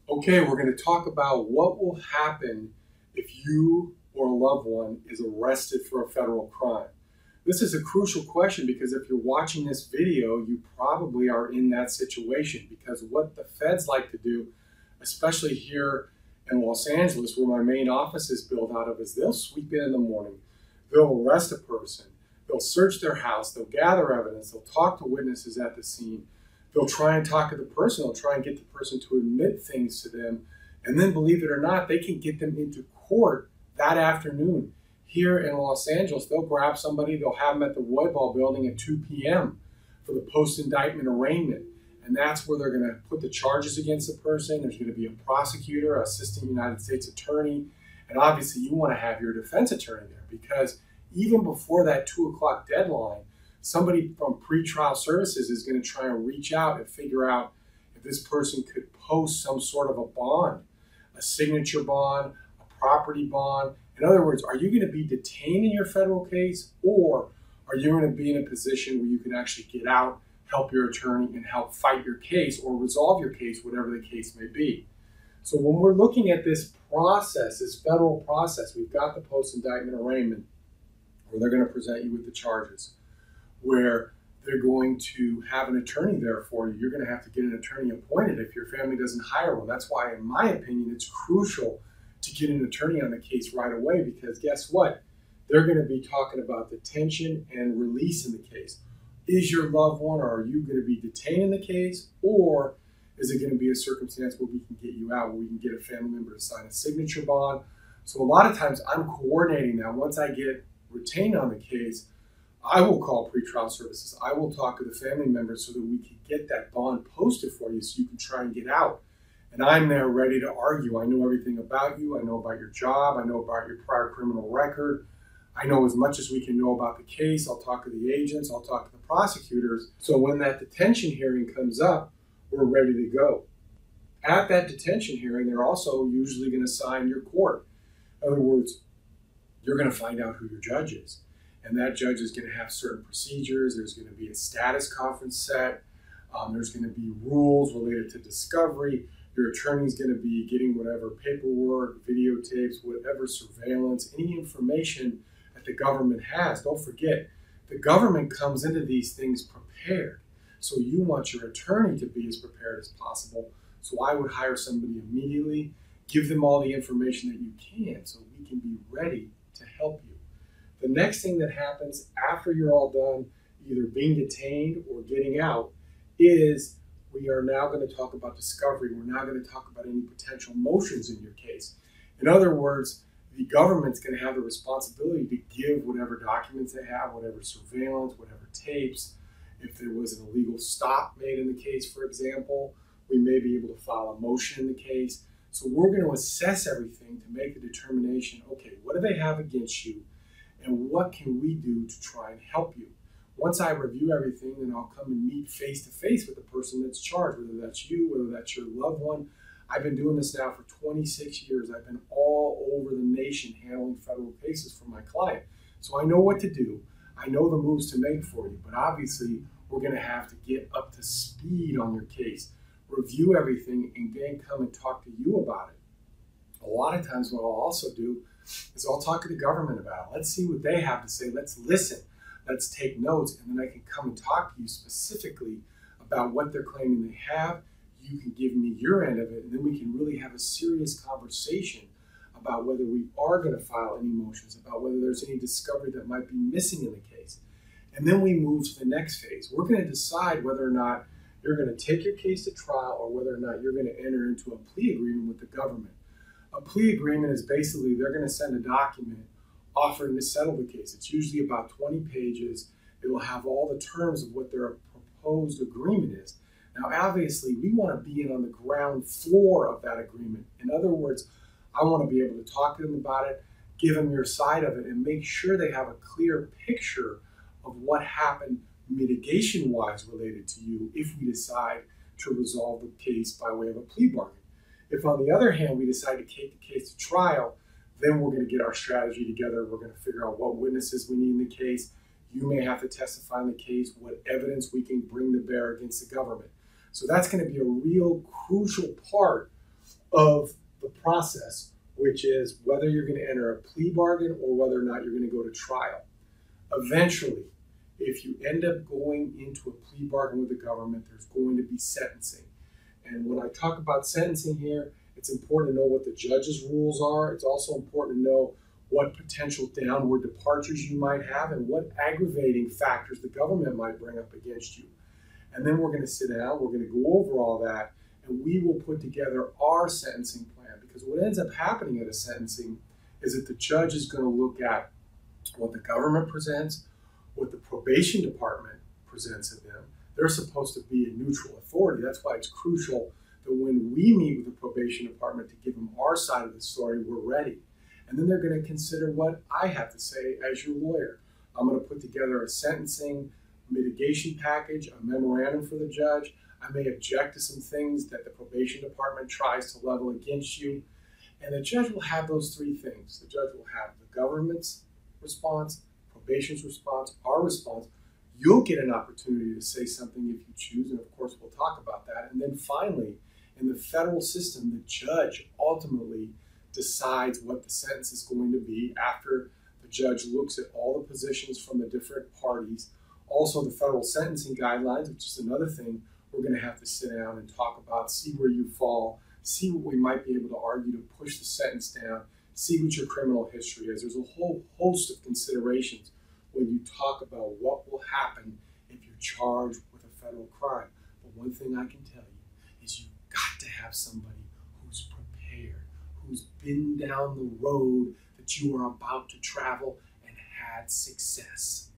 Okay, we're going to talk about what will happen if you or a loved one is arrested for a federal crime. This is a crucial question because if you're watching this video, you probably are in that situation, because what the feds like to do, especially here in Los Angeles, where my main office is built out of, is they'll sweep in the morning, they'll arrest a person, they'll search their house, they'll gather evidence, they'll talk to witnesses at the scene, they'll try and talk to the person, they'll try and get the person to admit things to them, and then, believe it or not, they can get them into court that afternoon. Here in Los Angeles, they'll grab somebody, they'll have them at the Roybal building at 2 p.m. for the post-indictment arraignment. And that's where they're going to put the charges against the person. There's going to be a prosecutor, assistant United States attorney, and obviously you want to have your defense attorney there, because even before that 2 o'clock deadline, somebody from pretrial services is going to try and reach out and figure out if this person could post some sort of a bond, a signature bond, a property bond. In other words, are you going to be detained in your federal case, or are you going to be in a position where you can actually get out, help your attorney, and help fight your case or resolve your case, whatever the case may be? So when we're looking at this process, this federal process, we've got the post-indictment arraignment, where they're going to present you with the charges, where they're going to have an attorney there for you. You're going to have to get an attorney appointed if your family doesn't hire one. That's why, in my opinion, it's crucial to get an attorney on the case right away, because guess what? They're going to be talking about detention and release in the case. Is your loved one, or are you going to be detained in the case, or is it going to be a circumstance where we can get you out, where we can get a family member to sign a signature bond? So a lot of times I'm coordinating that. Once I get retained on the case, I will call pretrial services. I will talk to the family members so that we can get that bond posted for you so you can try and get out. And I'm there ready to argue. I know everything about you. I know about your job. I know about your prior criminal record. I know as much as we can know about the case. I'll talk to the agents. I'll talk to the prosecutors. So when that detention hearing comes up, we're ready to go. At that detention hearing, they're also usually going to assign your court. In other words, you're going to find out who your judge is. And that judge is going to have certain procedures. There's going to be a status conference set. There's going to be rules related to discovery. Your attorney's going to be getting whatever paperwork, videotapes, whatever surveillance, any information that the government has. Don't forget, the government comes into these things prepared. So you want your attorney to be as prepared as possible. So I would hire somebody immediately, give them all the information that you can so we can be ready to help you. The next thing that happens after you're all done, either being detained or getting out, is we are now going to talk about discovery. We're now going to talk about any potential motions in your case. In other words, the government's going to have the responsibility to give whatever documents they have, whatever surveillance, whatever tapes. If there was an illegal stop made in the case, for example, we may be able to file a motion in the case. So we're going to assess everything to make a determination, okay, what do they have against you, and what can we do to try and help you? Once I review everything, then I'll come and meet face-to-face with the person that's charged, whether that's you, whether that's your loved one. I've been doing this now for 26 years. I've been all over the nation handling federal cases for my client. So I know what to do. I know the moves to make for you, but obviously we're going to have to get up to speed on your case, review everything, and then come and talk to you about it. A lot of times what I'll also do is I'll talk to the government about it. Let's see what they have to say. Let's listen. Let's take notes, and then I can come and talk to you specifically about what they're claiming they have. You can give me your end of it, and then we can really have a serious conversation about whether we are going to file any motions, about whether there's any discovery that might be missing in the case. And then we move to the next phase. We're going to decide whether or not you're going to take your case to trial or whether or not you're going to enter into a plea agreement with the government. A plea agreement is basically they're going to send a document offering to settle the case. It's usually about 20 pages. It will have all the terms of what their proposed agreement is. Now, obviously, we want to be in on the ground floor of that agreement. In other words, I want to be able to talk to them about it, give them your side of it, and make sure they have a clear picture of what happened mitigation-wise related to you if we decide to resolve the case by way of a plea bargain. If, on the other hand, we decide to take the case to trial, then we're going to get our strategy together. We're going to figure out what witnesses we need in the case. You may have to testify in the case, what evidence we can bring to bear against the government. So that's going to be a real crucial part of the process, which is whether you're going to enter a plea bargain or whether or not you're going to go to trial. Eventually, if you end up going into a plea bargain with the government, there's going to be sentencing. And when I talk about sentencing here, it's important to know what the judge's rules are. It's also important to know what potential downward departures you might have and what aggravating factors the government might bring up against you. And then we're going to sit down, we're going to go over all that, and we will put together our sentencing plan. Because what ends up happening at a sentencing is that the judge is going to look at what the government presents, what the probation department presents of them. They're supposed to be a neutral authority. That's why it's crucial that when we meet with the probation department to give them our side of the story, we're ready. And then they're going to consider what I have to say as your lawyer. I'm going to put together a sentencing mitigation package, a memorandum for the judge. I may object to some things that the probation department tries to level against you. And the judge will have those three things. The judge will have the government's response, probation's response, our response. You'll get an opportunity to say something if you choose, and of course we'll talk about that. And then finally, in the federal system, the judge ultimately decides what the sentence is going to be after the judge looks at all the positions from the different parties. Also the federal sentencing guidelines, which is another thing we're going to have to sit down and talk about, see where you fall, see what we might be able to argue to push the sentence down, see what your criminal history is. There's a whole host of considerations when you talk about what will happen if you're charged with a federal crime. But one thing I can tell you is you've got to have somebody who's prepared, who's been down the road that you are about to travel and had success.